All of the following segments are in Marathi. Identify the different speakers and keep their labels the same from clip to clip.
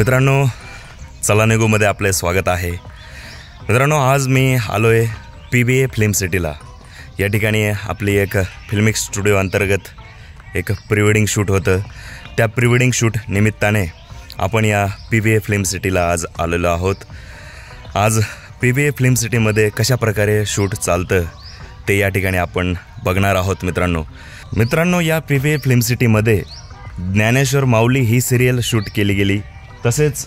Speaker 1: मित्रांनो, चला निघूमध्ये आपले स्वागत आहे। मित्रांनो, आज मी आलो आहे PBA फिल्म सिटीला। या ठिकाणी आपली एक फिल्मिक स्टुडिओ अंतर्गत एक प्री वेडिंग शूट होतं। त्या प्री वेडिंग शूट निमित्ताने आपण या PBA फिल्म सिटीला आज आलेलो आहोत। आज PBA फिल्म सिटीमध्ये कशा प्रकारे शूट चालतं ते या ठिकाणी आपण बघणार आहोत। मित्रांनो, या PBA फिल्म सिटीमध्ये ज्ञानेश्वर माऊली ही सिरियल शूट केली गेली। तसेच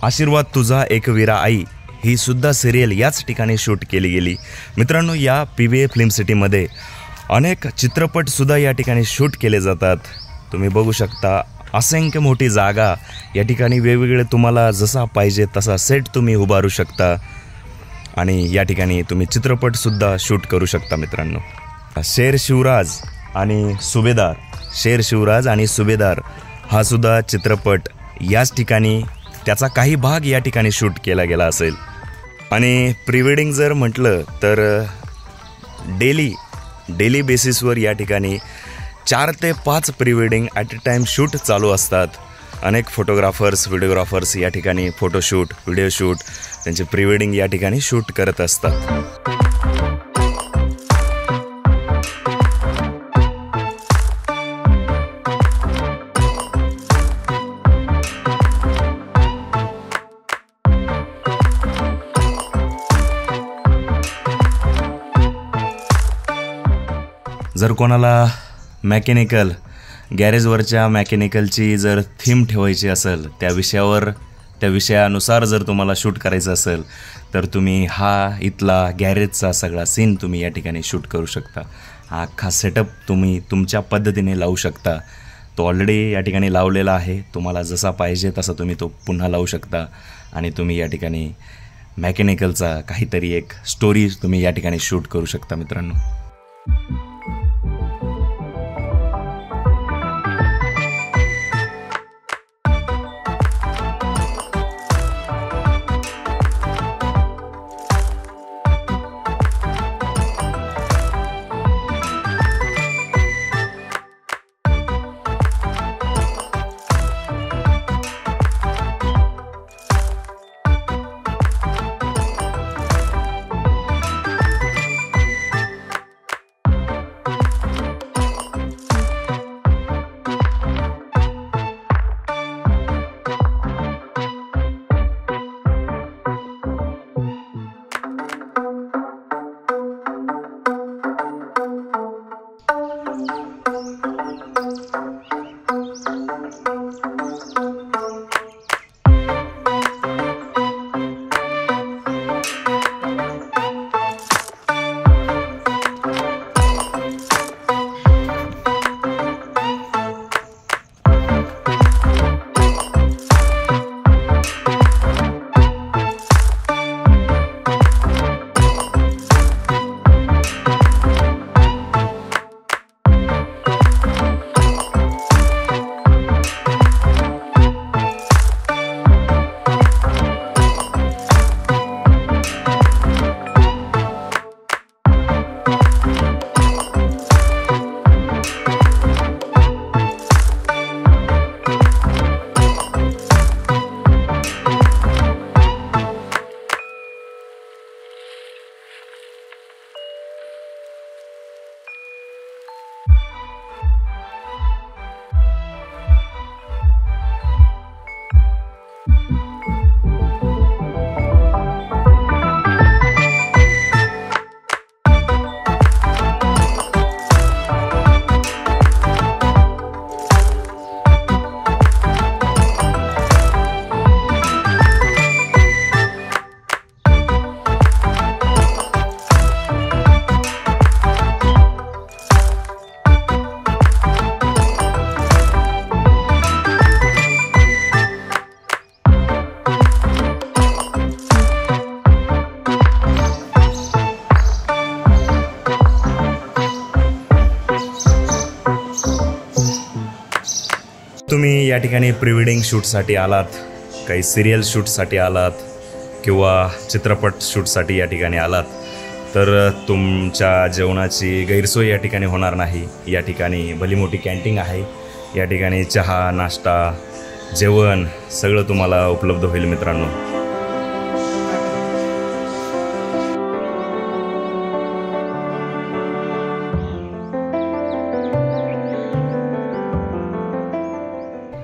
Speaker 1: आशीर्वाद तुझा एक वीरा आई ही सुद्धा सिरियल याच ठिकाणी शूट केली गेली। मित्रांनो, या PBA फिल्म सिटीमध्ये अनेक चित्रपट सुद्धा या ठिकाणी शूट केले जातात। तुम्ही बघू शकता, असंख्य मोठी जागा या ठिकाणी वेगवेगळे तुम्हाला जसा पाहिजे तसा सेट तुम्ही उभारू शकता आणि या ठिकाणी तुम्ही चित्रपट सुद्धा शूट करू शकता। मित्रांनो, शेर शिवराज आणि सुभेदार हा सुद्धा चित्रपट याच ठिकाणी त्याचा काही भाग या ठिकाणी शूट केला गेला असेल। आणि प्री वेडिंग जर म्हटलं तर डेली बेसिसवर या ठिकाणी 4 ते 5 pre wedding at a time shoot चालू असतात। अनेक फोटोग्राफर्स व्हिडिओग्राफर्स या ठिकाणी फोटोशूट व्हिडिओ शूट त्यांचे प्री वेडिंग या ठिकाणी शूट करत असतात। जर कोणाला गॅरेजवरच्या मेकॅनिकलची जर थीम ठेवायची असेल, त्या विषयानुसार जर तुम्हाला शूट करायचं असेल तर तुम्ही हा इथला गॅरेजचा सगळा सीन तुम्ही या ठिकाणी शूट करू शकता। हा अख्खा सेटअप तुम्ही तुमच्या पद्धतीने लावू शकता। तो ऑलरेडी या ठिकाणी लावलेला आहे। तुम्हाला जसा पाहिजे तसा तुम्ही तो पुन्हा लावू शकता आणि तुम्ही या ठिकाणी मेकॅनिकलचा काहीतरी एक स्टोरी तुम्ही या ठिकाणी शूट करू शकता। मित्रांनो, तुम्ही या ठिकाणी प्री वेडिंग शूटसाठी आलात, काही सिरियल शूटसाठी आलात किंवा चित्रपट शूटसाठी या ठिकाणी आलात तर तुमच्या जेवणाची गैरसोय या ठिकाणी होणार नाही। या ठिकाणी भली मोठी कॅन्टीन आहे। या ठिकाणी चहा नाश्ता जेवण सगळं तुम्हाला उपलब्ध होईल मित्रांनो।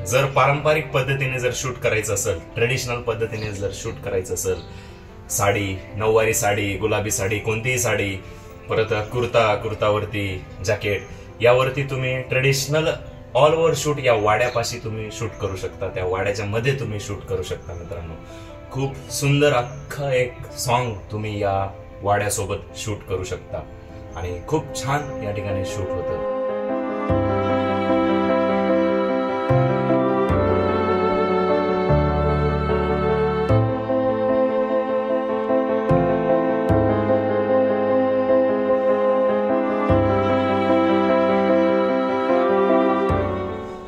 Speaker 1: जर पारंपरिक पद्धतीने जर शूट करायचं असेल, ट्रेडिशनल पद्धतीने जर शूट करायचं असेल, साडी, नऊवारी साडी, गुलाबी साडी, कोणतीही साडी, परत कुर्तावरती जॅकेट, यावरती तुम्ही ट्रेडिशनल ऑल ओव्हर शूट या वाड्यापाशी तुम्ही शूट करू शकता, त्या वाड्याच्या मध्ये तुम्ही शूट करू शकता मित्रांनो। खूप सुंदर अख्खं एक सॉन्ग तुम्ही या वाड्यासोबत शूट करू शकता आणि खूप छान या ठिकाणी शूट होतं।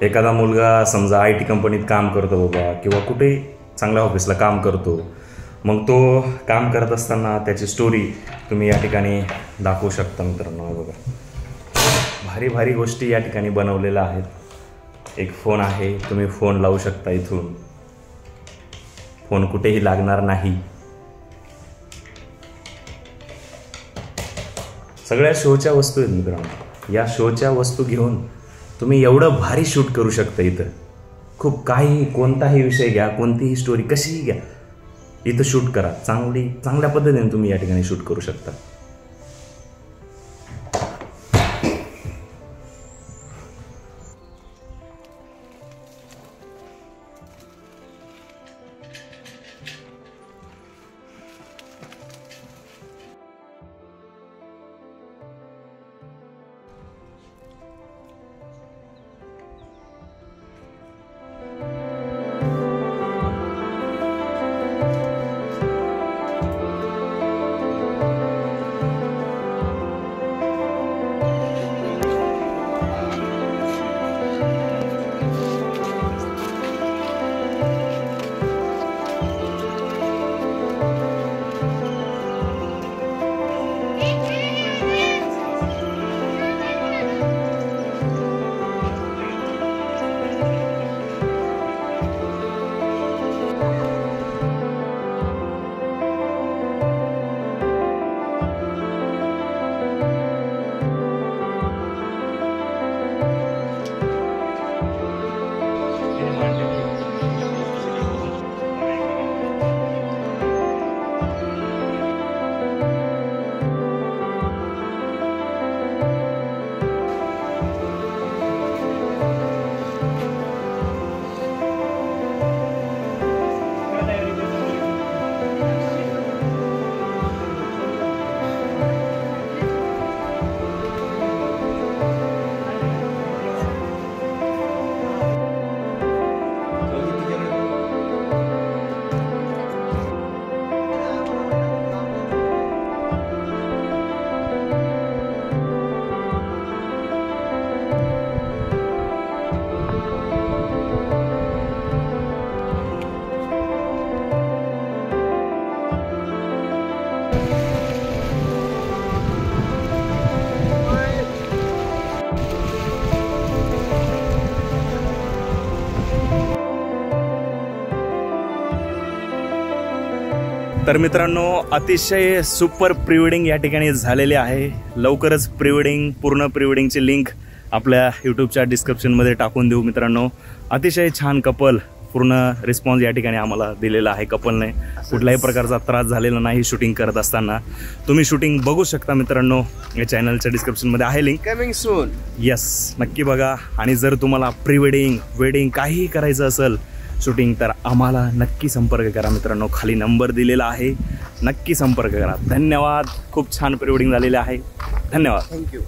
Speaker 1: एखादा मुलगा समजा IT कंपनीत काम करतो बाबा, किंवा कुठेही चांगल्या ऑफिसला काम करतो, मग तो काम करत असताना त्याची स्टोरी तुम्ही या ठिकाणी दाखवू शकता मित्रांनो। बघा, भारी भारी गोष्टी या ठिकाणी बनवलेल्या आहेत। एक फोन आहे, तुम्ही फोन लावू शकता इथून, फोन कुठेही लागणार नाही। सगळ्या शोच्या वस्तू आहेत मित्रांनो। या शोच्या वस्तू घेऊन तुम्ही एवढं भारी शूट करू शकता इथं। खूप काही, कोणताही विषय घ्या, कोणतीही स्टोरी कशीही घ्या, इथं शूट करा। चांगल्या पद्धतीने तुम्ही या ठिकाणी शूट करू शकता। तर मित्रांनो, अतिशय सुपर प्री वेडिंग या ठिकाणी झालेले आहे। लवकरच प्री वेडिंग, पूर्ण प्री वेडिंगची लिंक आपल्या यूट्यूबच्या डिस्क्रिप्शनमध्ये टाकून देऊ मित्रांनो। अतिशय छान कपल, पूर्ण रिस्पॉन्स या ठिकाणी आम्हाला दिलेला आहे। कपलने कुठल्याही प्रकारचा त्रास झालेला नाही शूटिंग करत असताना। तुम्ही शूटिंग बघू शकता मित्रांनो, या चॅनलच्या डिस्क्रिप्शनमध्ये आहे लिंक।
Speaker 2: Coming soon.
Speaker 1: यस, नक्की बघा। आणि जर तुम्हाला प्री वेडिंग, वेडिंग काहीही करायचं असेल शूटिंग, तर आम्हाला नक्की संपर्क करा मित्रांनो। खाली नंबर दिलेला आहे, नक्की संपर्क करा। धन्यवाद। खूप छान प्री वेडिंग झालेले आहे। धन्यवाद।
Speaker 2: थँक्यू।